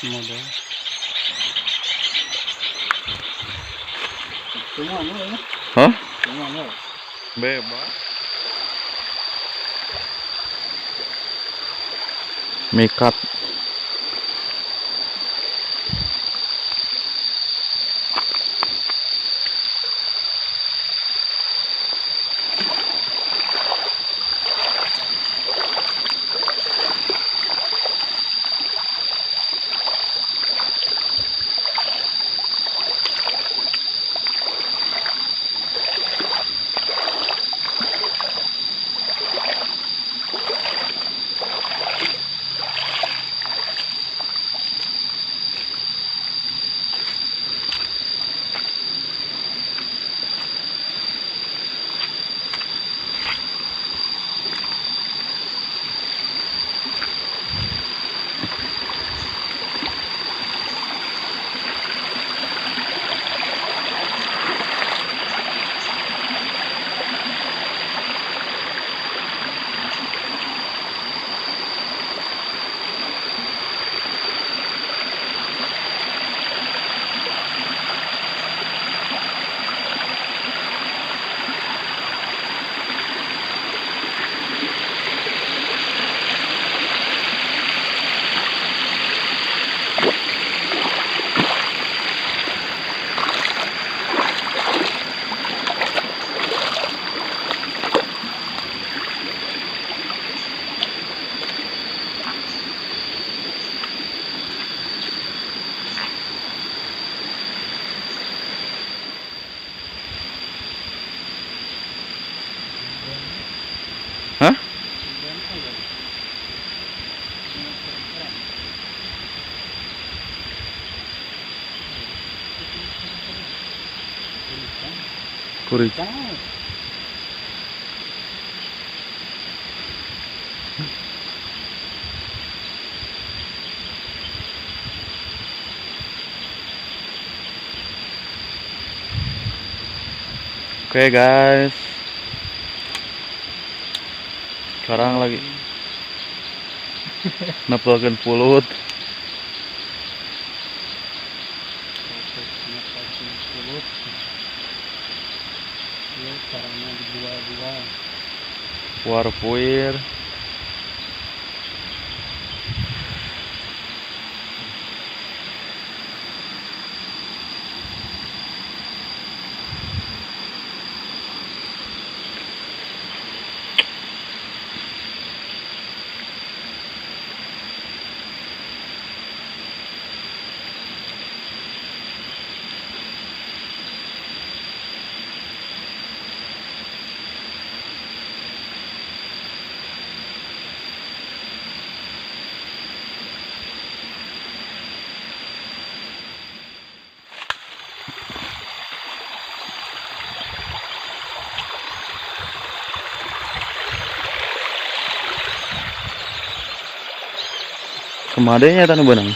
modal. Semuanya ya. Hah? Semuanya. Bebas. Mikat. Hah? Kurica. Oke guys, sekarang lagi nepelkeun pulut. Ya, caranya dijual-jual. Puar-puir. Kemadenya tanu benang.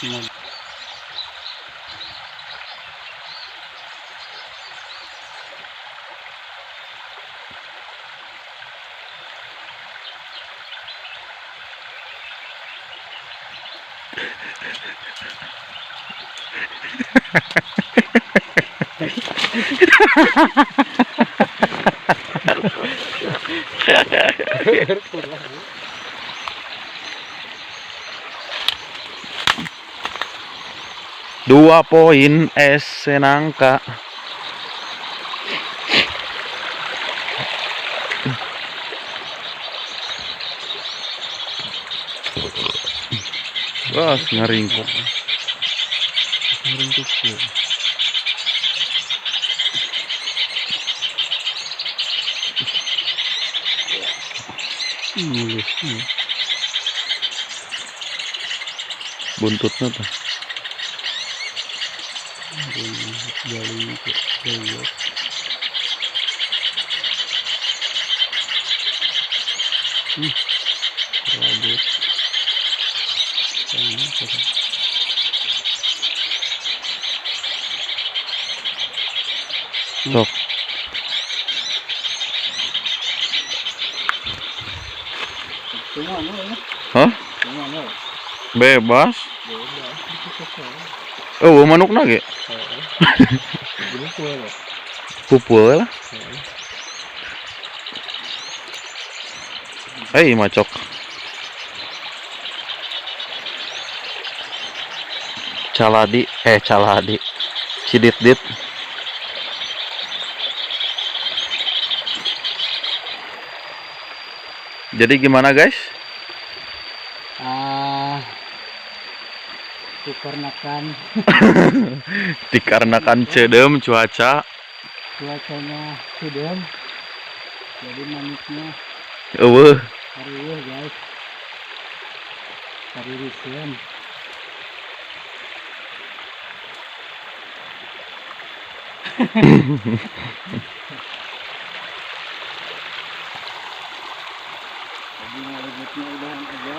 Modal. Dua poin es senangka. Wah, ngeringkuk. Ngeringkuk sih. Mulus. Buntutnya tuh. Jalan ke Jogja. Lanjut. Ini kita. Sok. Semua no ya. Hah? Semua no. Bebas. Bebas. Oh, manuk nage. Jadi kue loh. Pupul lah. Hei, macok. Caladi. Cidit-dit. Jadi gimana guys? Dikarenakan Dikarenakan cedem cuacanya, sedang, jadi manisnya eueuh. harieuh guys, haririseun. Jadi ngalibutnya udahan aja.